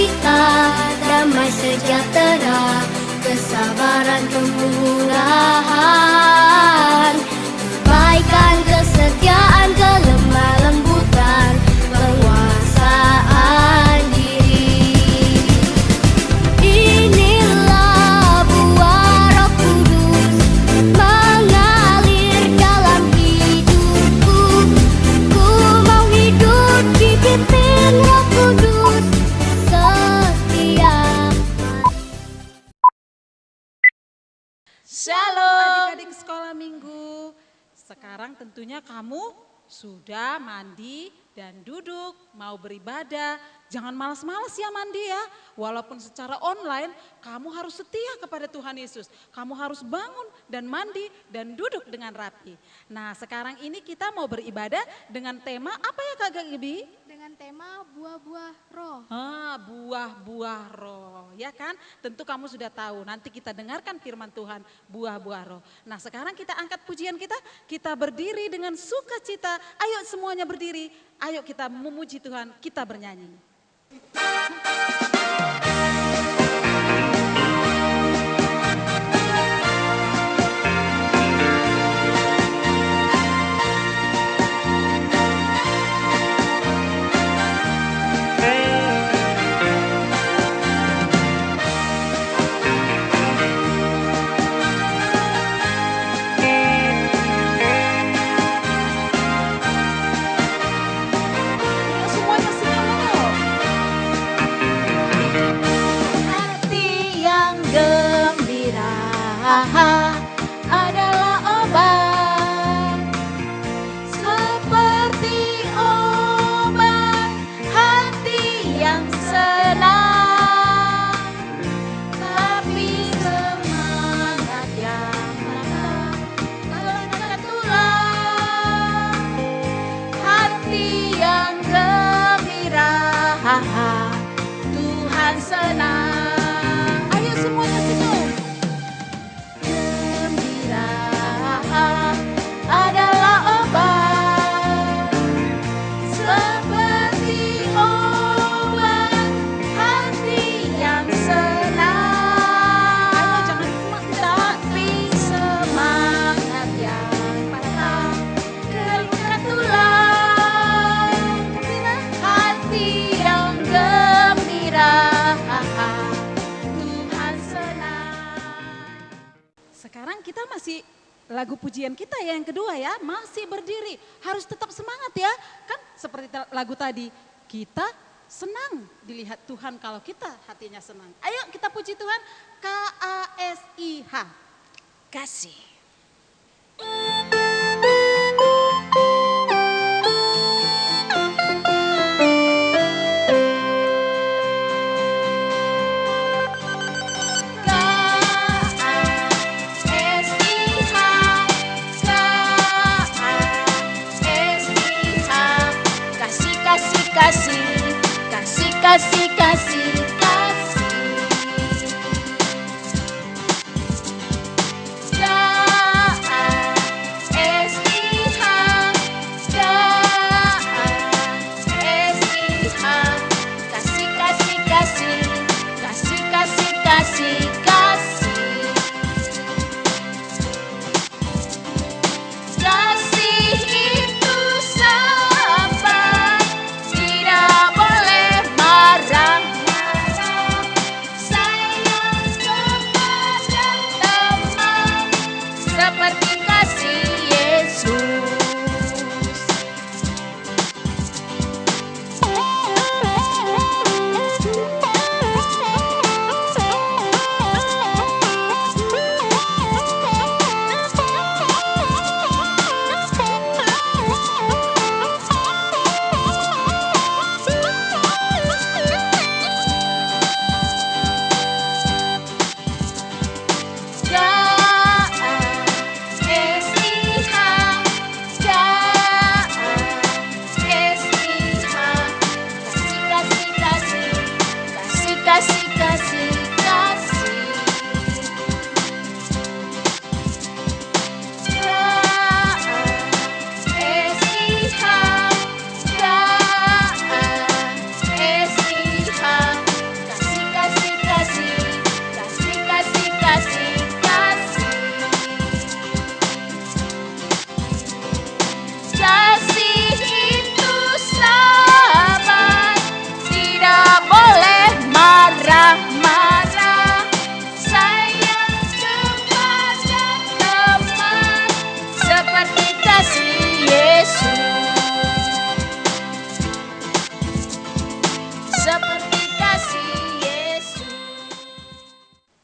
sukacita, damai sejahtera, kesabaran kemurahan, kebaikan, kesetiaan, kelemah lembutan, penguasaan diri. Inilah buah Roh Kudus mengalir dalam hidupku. Ku mau hidup dipimpin Roh Kudus setiap Shalom adik-adik sekolah minggu. Sekarang tentunya kamu sudah mandi dan duduk mau beribadah. Jangan malas-malas ya mandi ya. Walaupun secara online kamu harus setia kepada Tuhan Yesus. Kamu harus bangun dan mandi dan duduk dengan rapi. Nah sekarang ini kita mau beribadah dengan tema apa ya Kak Gabi? Dengan tema buah-buah roh. Buah-buah roh, ya kan? Tentu kamu sudah tahu, nanti kita dengarkan firman Tuhan, buah-buah roh. Nah sekarang kita angkat pujian kita berdiri dengan sukacita. Ayo semuanya berdiri, ayo kita memuji Tuhan, kita bernyanyi. Semuanya senyum. Hati yang gembira adalah obat, seperti obat hati yang senang, tapi semangat yang lemah mengangkat tulang. Hati yang gembira Tuhan senang. Ayo semuanya senyum. Gembira adalah obat, seperti obat hati yang senang. Ayo jangan Tapi semangat yang patah keringat tulang. Hati yang gembira Tuhan senang. Sekarang kita masih lagu pujian kita ya yang kedua ya, masih berdiri. Harus tetap semangat ya. Kan seperti lagu tadi, kita senang dilihat Tuhan kalau kita hatinya senang. Ayo kita puji Tuhan, KASIH. Kasih. Kasih, kasih, kasih, kasih, kasih, kasih, kasih.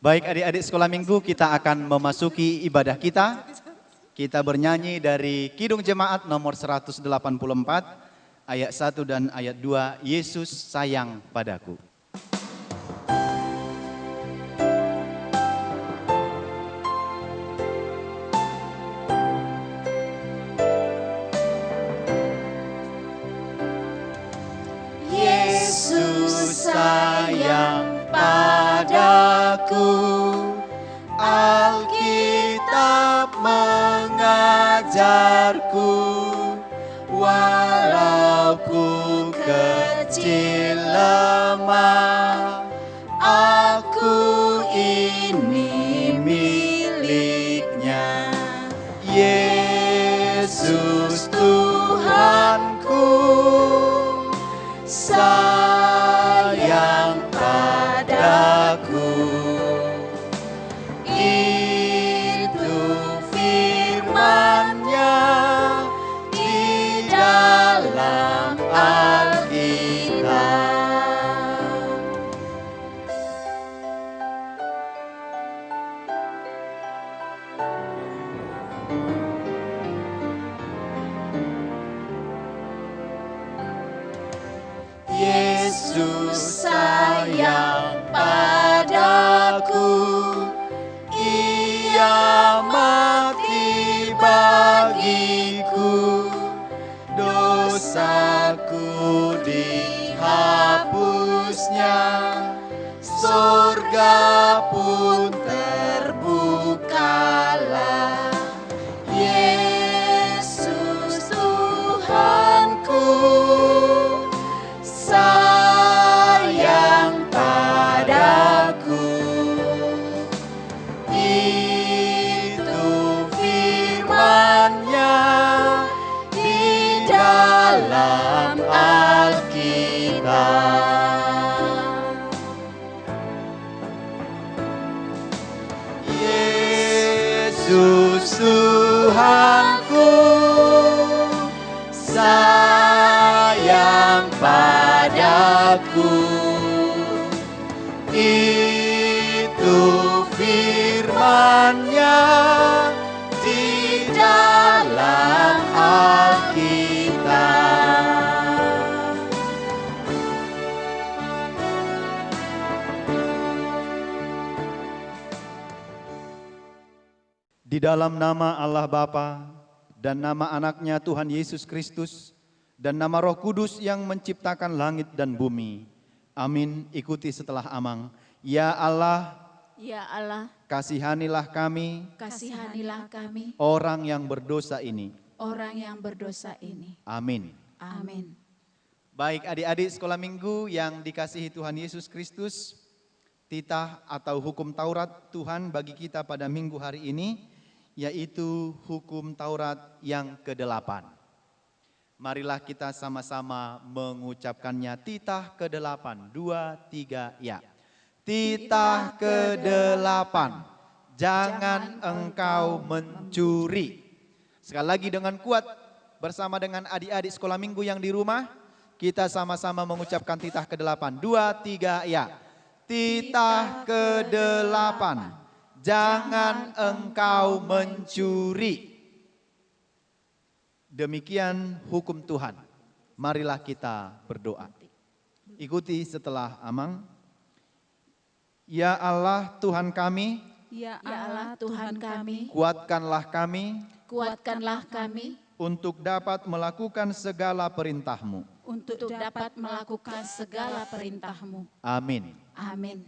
Baik adik-adik sekolah minggu, kita akan memasuki ibadah kita. Kita bernyanyi dari Kidung Jemaat nomor 184, ayat 1 dan ayat 2, Yesus sayang padaku. Yesus sayang padaku, Alkitab mengajarku, walau ku kecil lemah, aku ini miliknya. Yesus Tuhanku sayang padaku. Itu firman-Nya di dalam Alkitab. Yesus sayang padaku, Ia mati bagiku, dosaku dihapusnya, surga pun terbukalah. Yesus Tuhanku sayang padaku. Itu firman-Nya di dalam Alkitab. Yesus Tuhanku sayang padaku. Itu firman-Nya di dalam Alkitab. Di dalam nama Allah Bapa dan nama anaknya Tuhan Yesus Kristus dan nama Roh Kudus yang menciptakan langit dan bumi. Amin. Ikuti setelah amang. Ya Allah, Ya Allah, kasihanilah kami, kasihanilah kami, orang yang berdosa ini. orang yang berdosa ini. Amin. Amin. Baik adik-adik sekolah minggu yang dikasihi Tuhan Yesus Kristus, titah atau hukum Taurat Tuhan bagi kita pada minggu hari ini, yaitu hukum Taurat yang ke-8. Marilah kita sama-sama mengucapkannya. Titah ke-8, 2, 3, ya. Titah ke-8, jangan engkau mencuri. Sekali lagi dengan kuat bersama dengan adik-adik sekolah minggu yang di rumah, kita sama-sama mengucapkan titah ke-8, 2, 3, ya. Titah ke-8, jangan engkau mencuri. Demikian hukum Tuhan. Marilah kita berdoa. Ikuti setelah amang. Ya Allah Tuhan kami, Ya Ya Allah Tuhan kami, kuatkanlah kami kuatkanlah kami untuk dapat melakukan segala perintah-Mu. untuk untuk dapat melakukan segala perintah-Mu. Amin. Amin.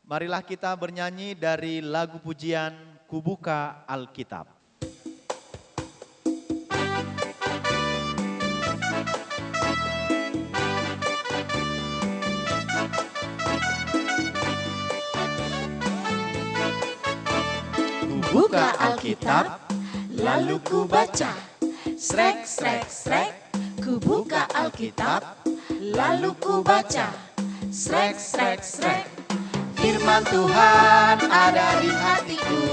Marilah kita bernyanyi dari lagu pujian Kubuka Alkitab. Buka Alkitab, lalu ku baca. Srek, srek, srek. Ku buka Alkitab, lalu ku baca. Srek, srek, srek. Firman Tuhan ada di hatiku,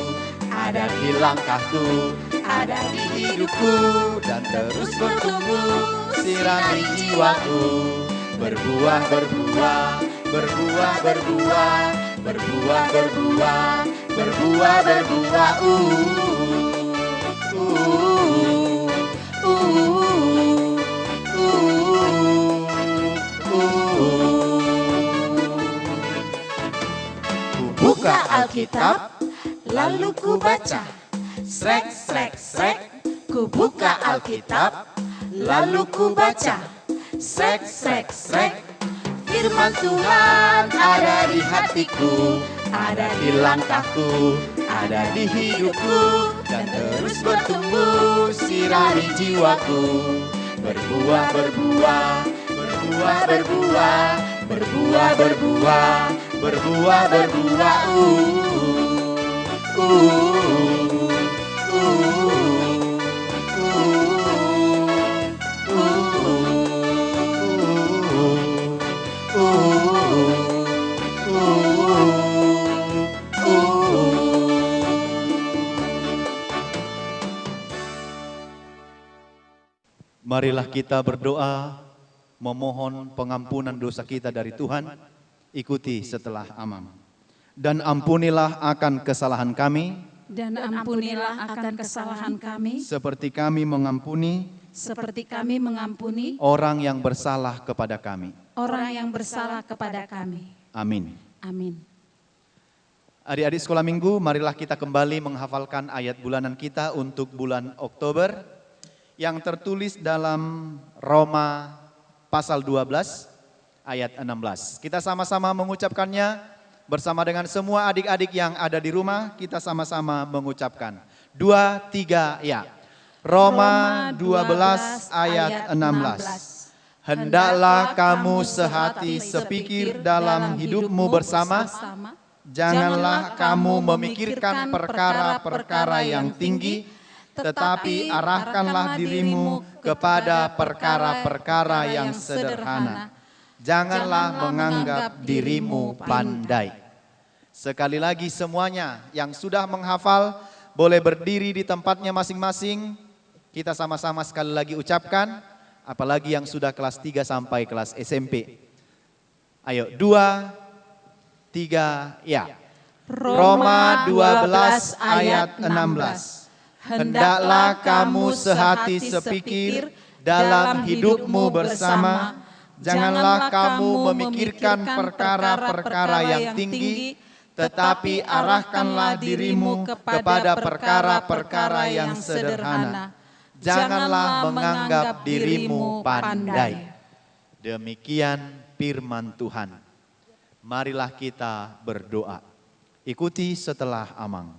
ada di langkahku, ada di hidupku, dan terus bertumbuh, sirami jiwaku. Berbuah, berbuah, berbuah, berbuah, berbuah, berbuah, berbuah, berbuah. Ku buka Alkitab, lalu ku baca. Srek, srek, srek. Ku buka Alkitab, lalu ku baca. Srek, srek, srek. Firman Tuhan ada di hatiku, ada di langkahku, ada di hidupku, dan terus bertumbuh sirami jiwaku. Berbuah, berbuah, berbuah, berbuah, berbuah, berbuah, berbuah, berbuah. Marilah kita berdoa memohon pengampunan dosa kita dari Tuhan. Ikuti setelah Amang. Dan ampunilah akan kesalahan kami, Dan ampunilah akan kesalahan kami, seperti kami mengampuni seperti kami mengampuni orang yang bersalah kepada kami. orang yang bersalah kepada kami. Amin. Amin. Adik-adik sekolah minggu, marilah kita kembali menghafalkan ayat bulanan kita untuk bulan Oktober yang tertulis dalam Roma pasal 12 ayat 16. Kita sama-sama mengucapkannya bersama dengan semua adik-adik yang ada di rumah. Kita sama-sama mengucapkan 2, 3, ya. Roma 12 ayat 16. Hendaklah kamu sehati sepikir dalam hidupmu bersama. Janganlah kamu memikirkan perkara-perkara yang tinggi, tetapi arahkanlah dirimu kepada perkara-perkara yang sederhana. Janganlah menganggap dirimu pandai. Sekali lagi semuanya yang sudah menghafal boleh berdiri di tempatnya masing-masing. Kita sama-sama sekali lagi ucapkan, apalagi yang sudah kelas 3 sampai kelas SMP. Ayo, 2, 3, ya. Roma 12 ayat 16. Hendaklah kamu sehati sepikir dalam hidupmu bersama. Janganlah kamu memikirkan perkara-perkara yang tinggi, tetapi arahkanlah dirimu kepada perkara-perkara yang sederhana. Janganlah menganggap dirimu pandai. Demikian firman Tuhan. Marilah kita berdoa. Ikuti setelah Amang.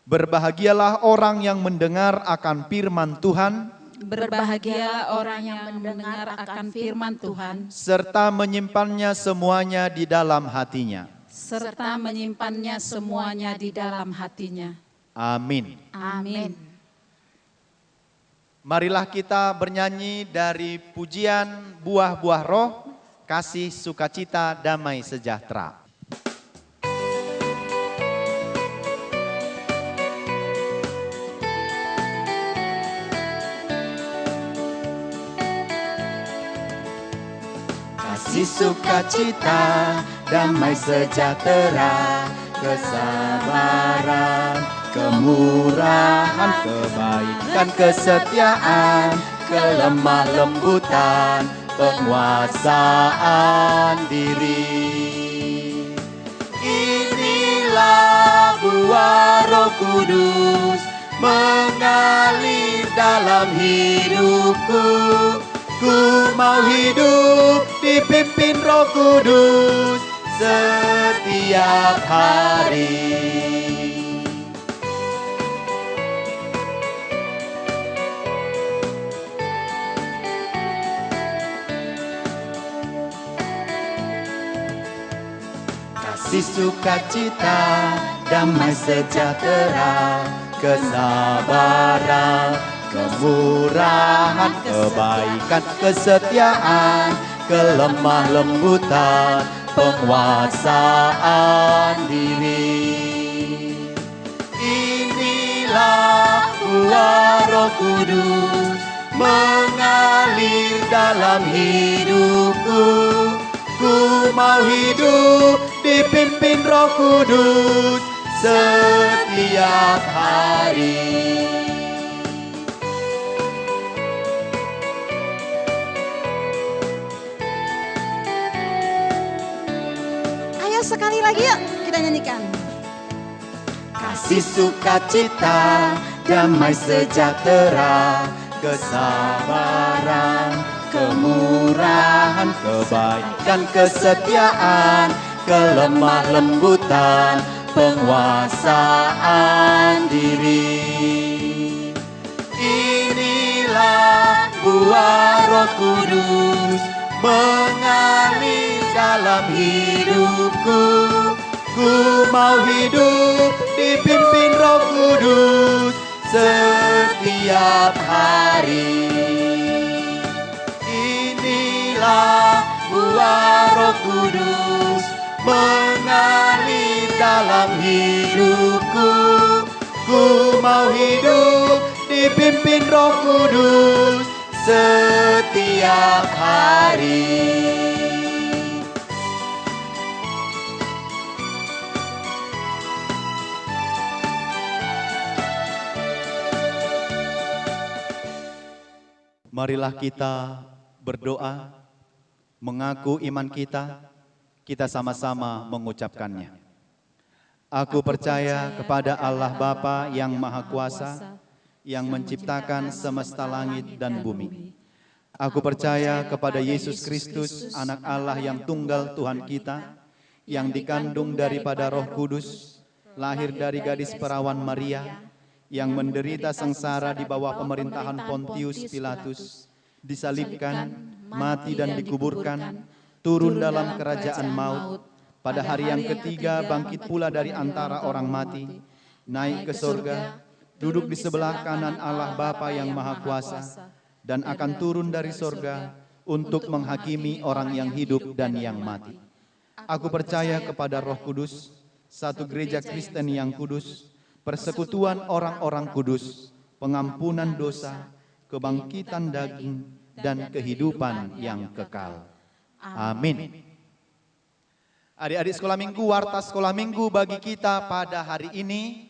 Berbahagialah orang yang mendengar akan firman Tuhan, Berbahagialah orang yang mendengar akan firman Tuhan, serta menyimpannya semuanya di dalam hatinya. serta menyimpannya semuanya di dalam hatinya. Amin. Amin. Marilah kita bernyanyi dari pujian buah-buah roh, kasih, sukacita, damai sejahtera. Kasih, sukacita, damai sejahtera, kesabaran, kemurahan, kebaikan, kesetiaan, kelemah lembutan, penguasaan diri. Inilah buah Roh Kudus mengalir dalam hidupku. Ku mau hidup dipimpin Roh Kudus setiap hari. Kasih, sukacita, damai sejahtera, kesabaran, kemurahan, kebaikan, kesetiaan, kelemah lembutan, penguasaan diri. Inilah buah Roh Kudus mengalir dalam hidupku. Ku mau hidup dipimpin Roh Kudus setiap hari. Ayo sekali lagi yuk kita nyanyikan. Kasih sukacita, damai sejahtera, kesabaran, kemurahan, kebaikan, kesetiaan, kelemah lembutan, penguasaan diri. Inilah buah Roh Kudus mengalir dalam hidupku. Ku mau hidup dipimpin Roh Kudus setiap hari. Inilah buah Roh Kudus mengalir dalam hidupku. Ku mau hidup dipimpin Roh Kudus setiap hari. Marilah kita berdoa, mengaku iman kita sama-sama mengucapkannya. Aku percaya kepada Allah Bapa yang Maha Kuasa, yang menciptakan semesta langit dan bumi. Aku percaya kepada Yesus Kristus, anak Allah yang tunggal Tuhan kita, yang dikandung daripada Roh Kudus, lahir dari gadis perawan Maria, yang menderita sengsara di bawah pemerintahan Pontius Pilatus, disalibkan, mati dan dikuburkan, turun dalam kerajaan maut, pada hari yang ketiga bangkit pula dari antara orang mati, naik ke surga, duduk di sebelah kanan Allah Bapa yang Maha Kuasa, dan akan turun dari surga untuk menghakimi orang yang hidup dan yang mati. Aku percaya kepada Roh Kudus, satu gereja Kristen yang kudus, persekutuan orang-orang kudus, pengampunan dosa, kebangkitan daging, dan kehidupan yang kekal. Amin. Adik-adik sekolah minggu, warta sekolah minggu bagi kita pada hari ini.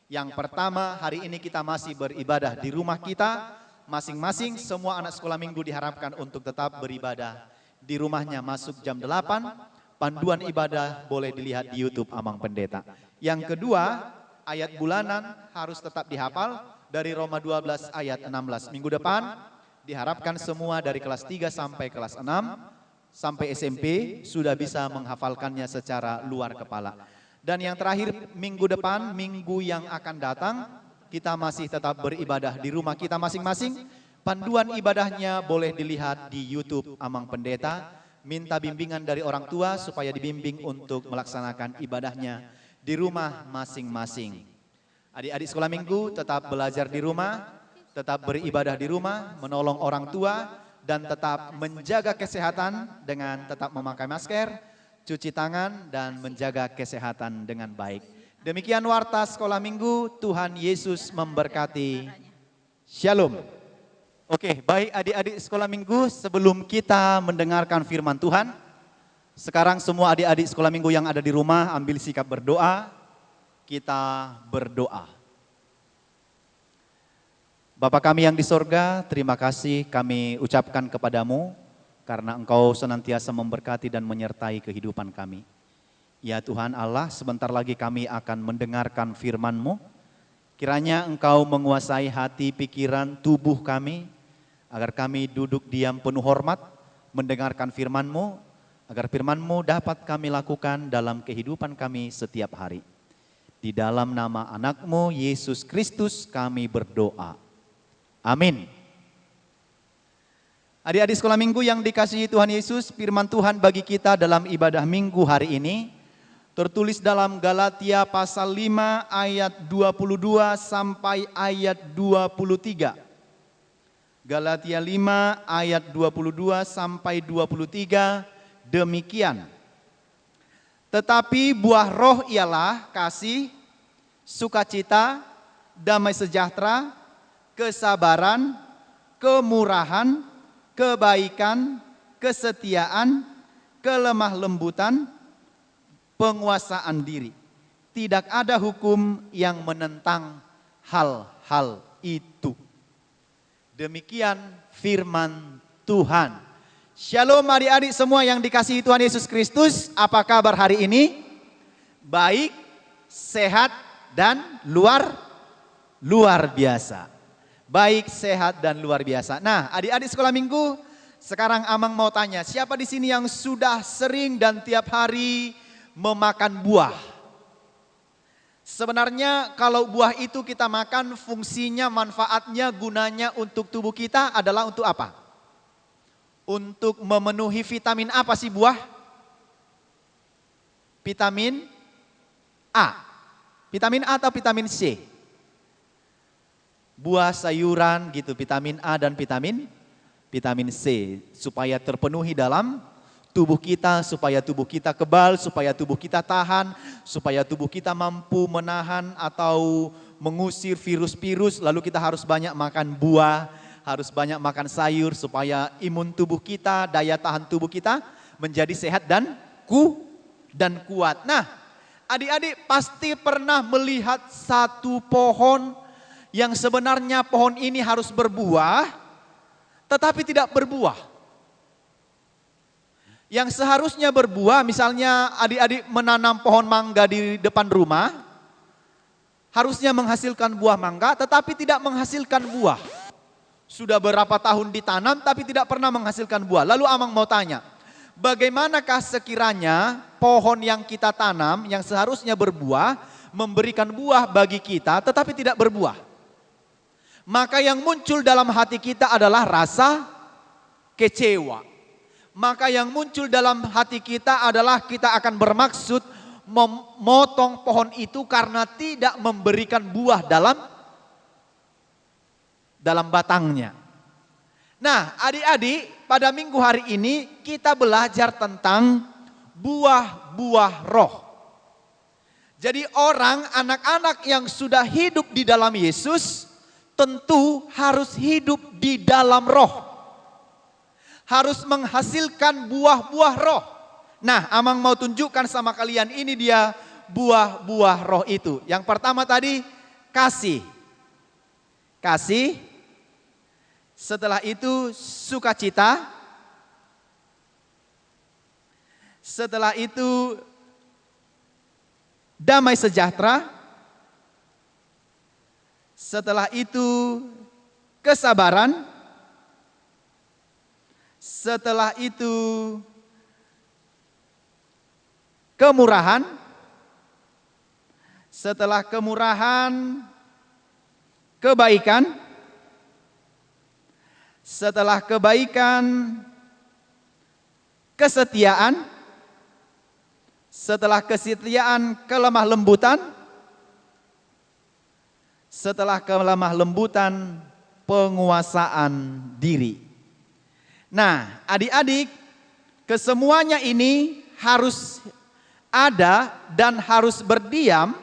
Yang pertama, hari ini kita masih beribadah di rumah kita. Masing-masing semua anak sekolah minggu diharapkan untuk tetap beribadah di rumahnya masuk jam 8. Panduan ibadah boleh dilihat di YouTube Amang Pendeta. Yang kedua, ayat bulanan harus tetap dihafal dari Roma 12 ayat 16. Minggu depan diharapkan semua dari kelas 3 sampai kelas 6 sampai SMP sudah bisa menghafalkannya secara luar kepala. Dan yang terakhir minggu depan, minggu yang akan datang, kita masih tetap beribadah di rumah kita masing-masing. Panduan ibadahnya boleh dilihat di YouTube Amang Pendeta. Minta bimbingan dari orang tua supaya dibimbing untuk melaksanakan ibadahnya di rumah masing-masing. Adik-adik sekolah minggu tetap belajar di rumah, tetap beribadah di rumah, menolong orang tua, dan tetap menjaga kesehatan dengan tetap memakai masker, cuci tangan, dan menjaga kesehatan dengan baik. Demikian warta sekolah minggu, Tuhan Yesus memberkati. Shalom. Oke, baik adik-adik sekolah minggu, sebelum kita mendengarkan firman Tuhan, sekarang semua adik-adik sekolah minggu yang ada di rumah ambil sikap berdoa, kita berdoa. Bapa kami yang di sorga, terima kasih kami ucapkan kepadamu karena Engkau senantiasa memberkati dan menyertai kehidupan kami. Ya Tuhan Allah, sebentar lagi kami akan mendengarkan firman-Mu. Kiranya Engkau menguasai hati, pikiran, tubuh kami, agar kami duduk diam penuh hormat, mendengarkan firman-Mu, agar firman-Mu dapat kami lakukan dalam kehidupan kami setiap hari. Di dalam nama anak-Mu, Yesus Kristus, kami berdoa. Amin. Adik-adik sekolah minggu yang dikasihi Tuhan Yesus, firman Tuhan bagi kita dalam ibadah minggu hari ini tertulis dalam Galatia pasal 5 ayat 22 sampai ayat 23. Galatia 5 ayat 22 sampai 23 demikian. Tetapi buah roh ialah kasih, sukacita, damai sejahtera, kesabaran, kemurahan, kebaikan, kesetiaan, kelemah lembutan, penguasaan diri. Tidak ada hukum yang menentang hal-hal itu. Demikian firman Tuhan. Shalom adik-adik semua yang dikasihi Tuhan Yesus Kristus. Apa kabar hari ini? Baik, sehat, dan luar biasa. Baik, sehat, dan luar biasa. Nah, adik-adik sekolah minggu, sekarang Amang mau tanya, siapa di sini yang sudah sering dan tiap hari memakan buah? Sebenarnya kalau buah itu kita makan, fungsinya, manfaatnya, gunanya untuk tubuh kita adalah untuk apa? Untuk memenuhi vitamin apa sih buah? Vitamin A. Vitamin A atau vitamin C? Buah, sayuran gitu, vitamin A dan vitamin C. Supaya terpenuhi dalam tubuh kita, supaya tubuh kita kebal, supaya tubuh kita tahan, supaya tubuh kita mampu menahan atau mengusir virus-virus. Lalu kita harus banyak makan buah, harus banyak makan sayur supaya imun tubuh kita, daya tahan tubuh kita menjadi sehat dan kuat. Nah, adik-adik pasti pernah melihat satu pohon yang sebenarnya pohon ini harus berbuah, tetapi tidak berbuah. Yang seharusnya berbuah, misalnya adik-adik menanam pohon mangga di depan rumah, harusnya menghasilkan buah mangga, tetapi tidak menghasilkan buah. Sudah berapa tahun ditanam tapi tidak pernah menghasilkan buah. Lalu Amang mau tanya, bagaimanakah sekiranya pohon yang kita tanam yang seharusnya berbuah, memberikan buah bagi kita tetapi tidak berbuah? Maka yang muncul dalam hati kita adalah rasa kecewa. Maka yang muncul dalam hati kita adalah kita akan bermaksud memotong pohon itu karena tidak memberikan buah dalam batangnya. Nah, adik-adik, pada minggu hari ini kita belajar tentang buah-buah roh. Jadi anak-anak yang sudah hidup di dalam Yesus tentu harus hidup di dalam roh. Harus menghasilkan buah-buah roh. Nah, Amang mau tunjukkan sama kalian, ini dia buah-buah roh itu. Yang pertama tadi kasih. Setelah itu sukacita. Setelah itu damai sejahtera. Setelah itu kesabaran. Setelah itu kemurahan. Setelah kemurahan kebaikan. Setelah kebaikan, kesetiaan. Setelah kesetiaan, kelemah lembutan. Setelah kelemah lembutan, penguasaan diri. Nah, adik-adik, kesemuanya ini harus ada dan harus berdiam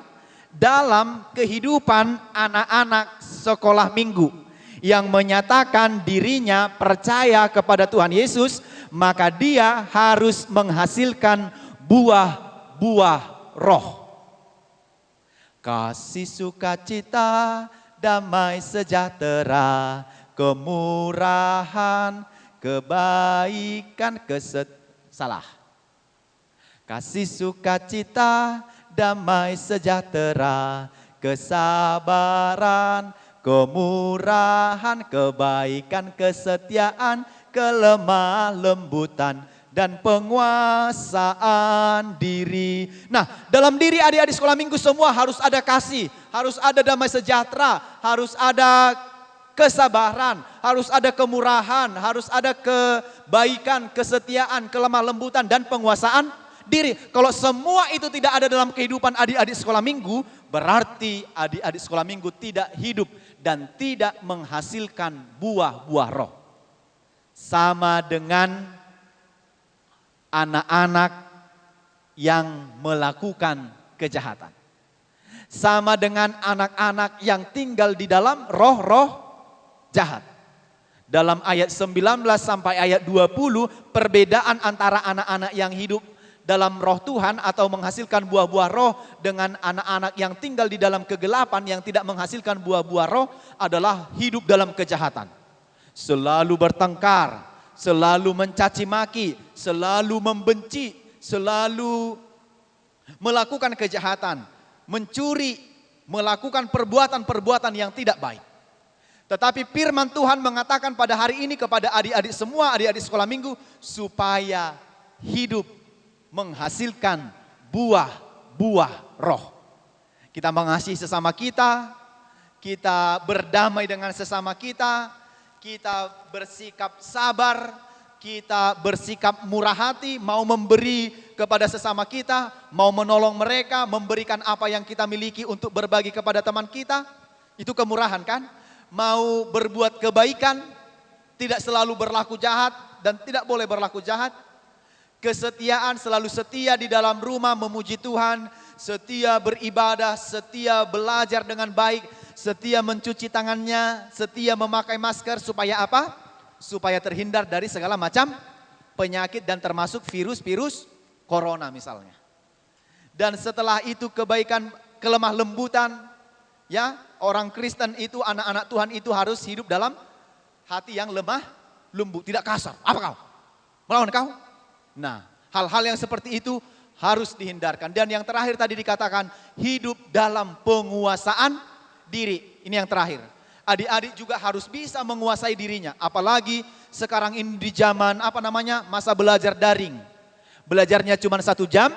dalam kehidupan anak-anak sekolah minggu yang menyatakan dirinya percaya kepada Tuhan Yesus, maka dia harus menghasilkan buah-buah roh. Kasih, sukacita, damai sejahtera, kemurahan, kebaikan, Kasih, sukacita, damai sejahtera, kesabaran, kemurahan, kebaikan, kesetiaan, kelemah lembutan, dan penguasaan diri. Nah, dalam diri adik-adik sekolah minggu semua harus ada kasih, harus ada damai sejahtera, harus ada kesabaran, harus ada kemurahan, harus ada kebaikan, kesetiaan, kelemah lembutan, dan penguasaan diri. Kalau semua itu tidak ada dalam kehidupan adik-adik sekolah minggu, berarti adik-adik sekolah minggu tidak hidup dan tidak menghasilkan buah-buah roh. Sama dengan anak-anak yang melakukan kejahatan. Sama dengan anak-anak yang tinggal di dalam roh-roh jahat. Dalam ayat 19 sampai ayat 20, perbedaan antara anak-anak yang hidup dalam roh Tuhan atau menghasilkan buah-buah roh dengan anak-anak yang tinggal di dalam kegelapan yang tidak menghasilkan buah-buah roh adalah hidup dalam kejahatan. Selalu bertengkar, selalu mencaci maki, selalu membenci, selalu melakukan kejahatan, mencuri, melakukan perbuatan-perbuatan yang tidak baik. Tetapi firman Tuhan mengatakan pada hari ini kepada adik-adik semua, adik-adik sekolah minggu, supaya hidup menghasilkan buah-buah roh. Kita mengasihi sesama kita berdamai dengan sesama kita bersikap sabar, kita bersikap murah hati, mau memberi kepada sesama kita, mau menolong mereka, memberikan apa yang kita miliki untuk berbagi kepada teman kita. Itu kemurahan kan? Mau berbuat kebaikan, tidak selalu berlaku jahat dan tidak boleh berlaku jahat. Kesetiaan, selalu setia di dalam rumah memuji Tuhan, setia beribadah, setia belajar dengan baik, setia mencuci tangannya, setia memakai masker supaya apa? Supaya terhindar dari segala macam penyakit dan termasuk virus-virus corona misalnya. Dan setelah itu kebaikan, kelemah lembutan, ya, orang Kristen itu, anak-anak Tuhan itu harus hidup dalam hati yang lemah lembut, tidak kasar. Apa kau? Melawan kau? Nah, hal-hal yang seperti itu harus dihindarkan. Dan yang terakhir tadi dikatakan hidup dalam penguasaan diri. Ini yang terakhir. Adik-adik juga harus bisa menguasai dirinya. Apalagi sekarang ini di zaman masa belajar daring. Belajarnya cuma 1 jam,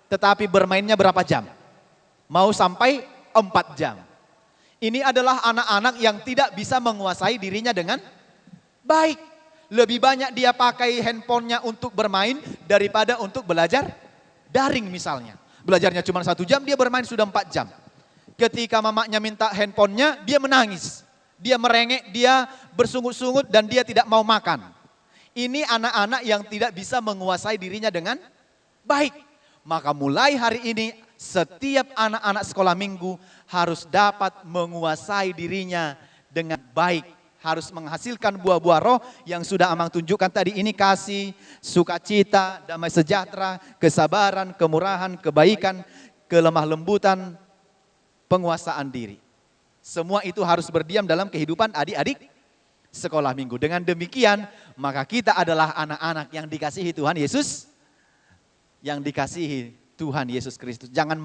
tetapi bermainnya berapa jam? Mau sampai 4 jam. Ini adalah anak-anak yang tidak bisa menguasai dirinya dengan baik. Lebih banyak dia pakai handphonenya untuk bermain daripada untuk belajar daring misalnya. Belajarnya cuma 1 jam, dia bermain sudah 4 jam. Ketika mamanya minta handphonenya, dia menangis. Dia merengek, dia bersungut-sungut dan dia tidak mau makan. Ini anak-anak yang tidak bisa menguasai dirinya dengan baik. Maka mulai hari ini setiap anak-anak sekolah minggu harus dapat menguasai dirinya dengan baik. Harus menghasilkan buah-buah roh yang sudah Amang tunjukkan tadi ini, kasih, sukacita, damai sejahtera, kesabaran, kemurahan, kebaikan, kelemah lembutan, penguasaan diri. Semua itu harus berdiam dalam kehidupan adik-adik sekolah minggu. Dengan demikian maka kita adalah anak-anak yang dikasihi Tuhan Yesus, yang dikasihi Tuhan Yesus Kristus. Jangan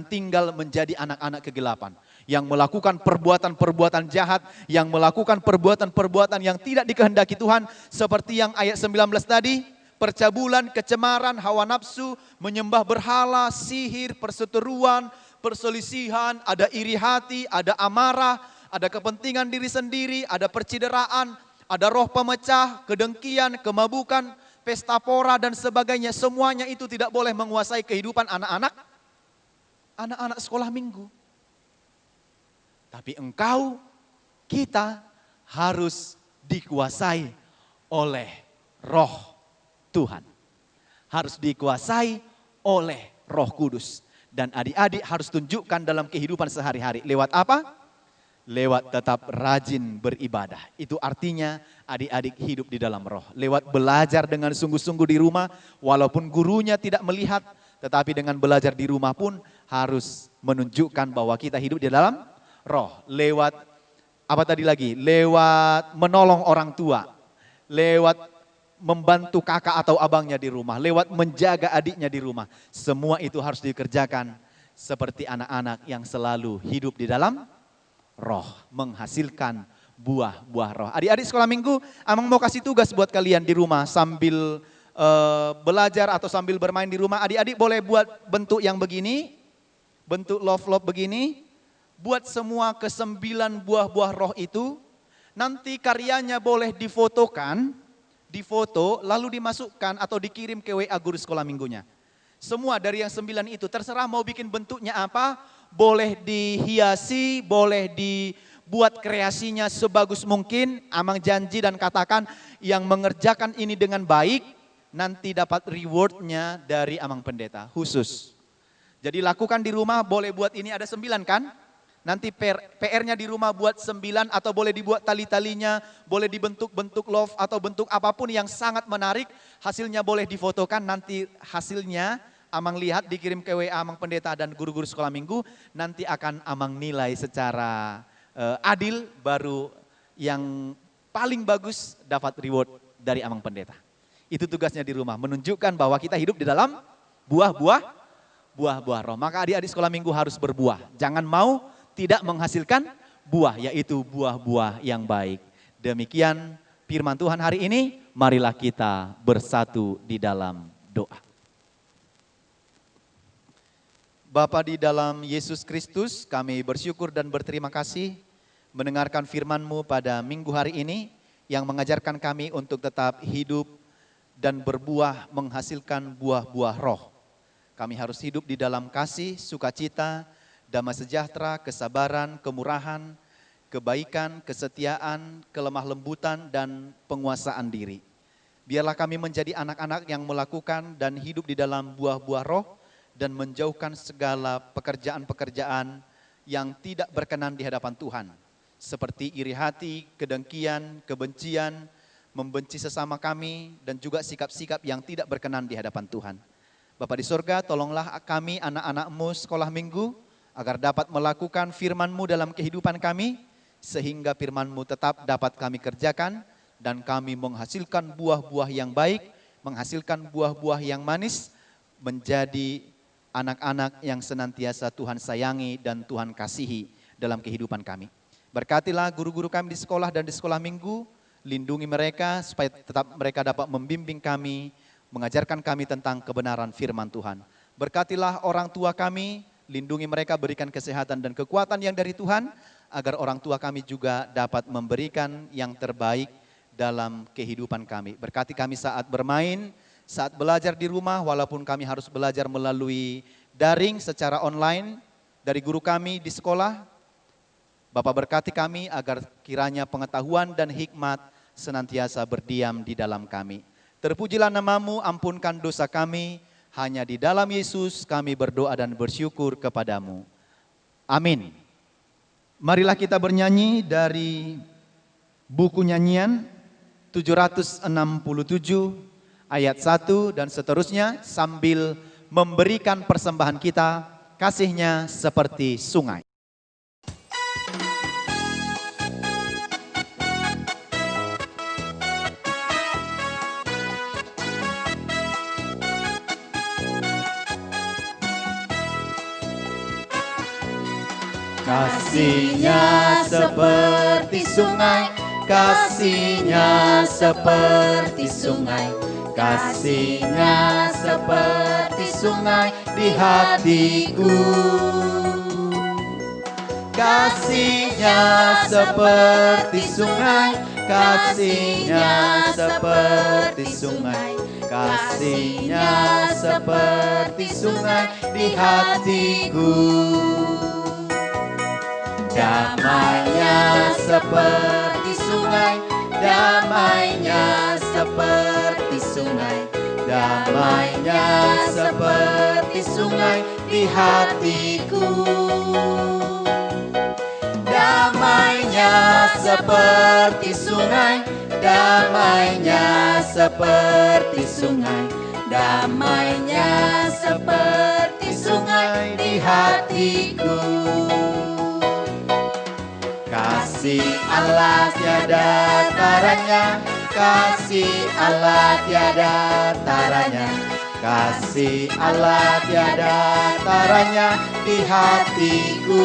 tinggal menjadi anak-anak kegelapan. Yang melakukan perbuatan-perbuatan jahat, yang melakukan perbuatan-perbuatan yang tidak dikehendaki Tuhan. Seperti yang ayat 19 tadi, percabulan, kecemaran, hawa nafsu, menyembah berhala, sihir, perseteruan, perselisihan, ada iri hati, ada amarah, ada kepentingan diri sendiri, ada percideraan, ada roh pemecah, kedengkian, kemabukan, pesta pora dan sebagainya. Semuanya itu tidak boleh menguasai kehidupan anak-anak sekolah minggu. Tapi kita harus dikuasai oleh roh Tuhan. Harus dikuasai oleh Roh Kudus. Dan adik-adik harus tunjukkan dalam kehidupan sehari-hari. Lewat apa? Lewat tetap rajin beribadah. Itu artinya adik-adik hidup di dalam roh. Lewat belajar dengan sungguh-sungguh di rumah, walaupun gurunya tidak melihat, tetapi dengan belajar di rumah pun harus menunjukkan bahwa kita hidup di dalam roh. Lewat lewat menolong orang tua, lewat membantu kakak atau abangnya di rumah, lewat menjaga adiknya di rumah. Semua itu harus dikerjakan seperti anak-anak yang selalu hidup di dalam roh, menghasilkan buah-buah roh. Adik-adik sekolah minggu, Amang mau kasih tugas buat kalian di rumah sambil belajar atau sambil bermain di rumah. Adik-adik boleh buat bentuk yang begini, bentuk love-love begini. Buat semua ke-9 buah-buah roh itu, nanti karyanya boleh difotokan, difoto lalu dimasukkan atau dikirim ke WA guru sekolah minggunya. Semua dari yang 9 itu, terserah mau bikin bentuknya apa, boleh dihiasi, boleh dibuat kreasinya sebagus mungkin. Amang janji dan katakan yang mengerjakan ini dengan baik, nanti dapat rewardnya dari Amang Pendeta khusus. Jadi lakukan di rumah, boleh buat ini ada 9 kan? Nanti PR-nya di rumah buat 9 atau boleh dibuat tali-talinya, boleh dibentuk-bentuk love atau bentuk apapun yang sangat menarik. Hasilnya boleh difotokan, nanti hasilnya Amang lihat dikirim ke WA Amang Pendeta dan guru-guru sekolah minggu. Nanti akan Amang nilai secara adil, baru yang paling bagus dapat reward dari Amang Pendeta. Itu tugasnya di rumah, menunjukkan bahwa kita hidup di dalam buah-buah roh. Maka adik-adik sekolah minggu harus berbuah. Jangan mau tidak menghasilkan buah, yaitu buah-buah yang baik. Demikian firman Tuhan hari ini, marilah kita bersatu di dalam doa. Bapa di dalam Yesus Kristus, kami bersyukur dan berterima kasih mendengarkan firman-Mu pada minggu hari ini yang mengajarkan kami untuk tetap hidup dan berbuah menghasilkan buah-buah roh. Kami harus hidup di dalam kasih, sukacita, damai sejahtera, kesabaran, kemurahan, kebaikan, kesetiaan, kelemah lembutan, dan penguasaan diri. Biarlah kami menjadi anak-anak yang melakukan dan hidup di dalam buah-buah roh dan menjauhkan segala pekerjaan-pekerjaan yang tidak berkenan di hadapan Tuhan. Seperti iri hati, kedengkian, kebencian, membenci sesama kami, dan juga sikap-sikap yang tidak berkenan di hadapan Tuhan. Bapa di surga, tolonglah kami anak-anak-Mu sekolah minggu, agar dapat melakukan firman-Mu dalam kehidupan kami, sehingga firman-Mu tetap dapat kami kerjakan, dan kami menghasilkan buah-buah yang baik, menghasilkan buah-buah yang manis, menjadi anak-anak yang senantiasa Tuhan sayangi dan Tuhan kasihi dalam kehidupan kami. Berkatilah guru-guru kami di sekolah dan di sekolah minggu, lindungi mereka supaya tetap mereka dapat membimbing kami, mengajarkan kami tentang kebenaran firman Tuhan. Berkatilah orang tua kami, lindungi mereka, berikan kesehatan dan kekuatan yang dari Tuhan, agar orang tua kami juga dapat memberikan yang terbaik dalam kehidupan kami. Berkati kami saat bermain, saat belajar di rumah, walaupun kami harus belajar melalui daring secara online dari guru kami di sekolah. Bapak berkati kami agar kiranya pengetahuan dan hikmat senantiasa berdiam di dalam kami. Terpujilah nama-Mu, ampunkan dosa kami. Hanya di dalam Yesus kami berdoa dan bersyukur kepadamu. Amin. Marilah kita bernyanyi dari buku nyanyian 767 ayat 1 dan seterusnya, sambil memberikan persembahan kita, kasih-Nya seperti sungai. Kasih-Nya seperti sungai, kasih-Nya seperti sungai, kasih-Nya seperti sungai di hatiku. Kasih-Nya seperti sungai, kasih-Nya seperti sungai, kasih-Nya seperti sungai di hatiku. Damainya seperti sungai, damainya seperti sungai, damainya seperti sungai di hatiku. Damainya seperti sungai, damainya seperti sungai, damainya seperti sungai di hatiku. Kasih Allah tiada taranya, kasih Allah tiada taranya, kasih Allah tiada taranya di hatiku.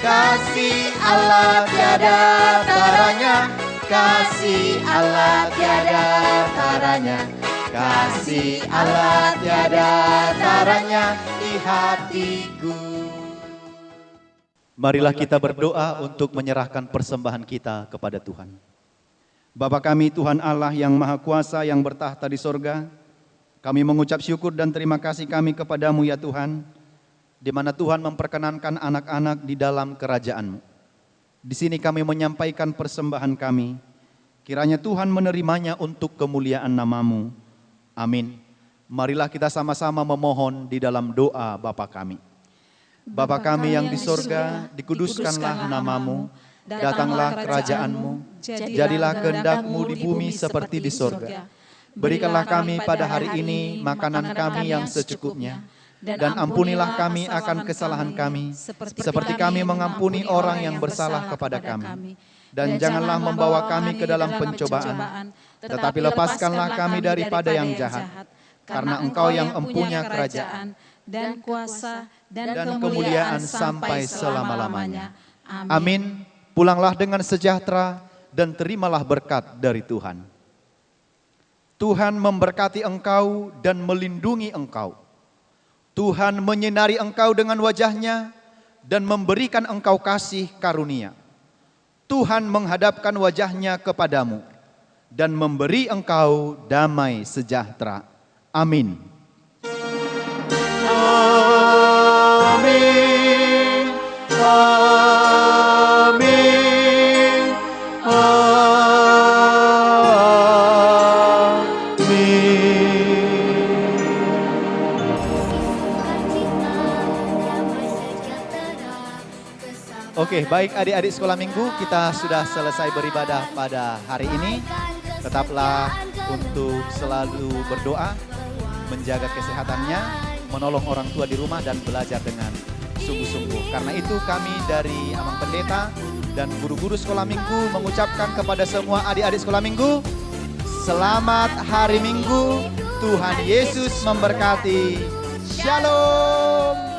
Kasih Allah tiada taranya, kasih Allah tiada taranya, kasih Allah tiada taranya di hatiku. Marilah kita berdoa untuk menyerahkan persembahan kita kepada Tuhan. Bapa kami Tuhan Allah yang Maha Kuasa yang bertahta di sorga, kami mengucap syukur dan terima kasih kami kepadamu ya Tuhan, di mana Tuhan memperkenankan anak-anak di dalam kerajaan-Mu. Di sini kami menyampaikan persembahan kami, kiranya Tuhan menerimanya untuk kemuliaan nama-Mu. Amin. Marilah kita sama-sama memohon di dalam doa Bapa kami. Bapa kami yang di sorga, dikuduskanlah namamu, datanglah kerajaanmu, jadilah kehendak-mu di bumi seperti di sorga. Berikanlah kami pada hari ini makanan kami yang secukupnya, dan ampunilah kami akan kesalahan kami, seperti kami mengampuni orang yang bersalah kepada kami. Dan janganlah membawa kami ke dalam pencobaan, tetapi lepaskanlah kami daripada yang jahat. Karena Engkau yang empunya kerajaan, dan kuasa, dan kemuliaan sampai selama-lamanya. Amin. Pulanglah dengan sejahtera dan terimalah berkat dari Tuhan. Tuhan memberkati engkau dan melindungi engkau. Tuhan menyinari engkau dengan wajah-Nya dan memberikan engkau kasih karunia. Tuhan menghadapkan wajah-Nya kepadamu dan memberi engkau damai sejahtera. Amin. Amin. Amin. Oke, baik adik-adik sekolah minggu, kita sudah selesai beribadah pada hari ini. Tetaplah untuk selalu berdoa, menjaga kesehatannya, menolong orang tua di rumah dan belajar dengan sungguh-sungguh. Karena itu kami dari Amang Pendeta dan guru-guru sekolah minggu mengucapkan kepada semua adik-adik sekolah minggu, selamat hari Minggu, Tuhan Yesus memberkati. Shalom.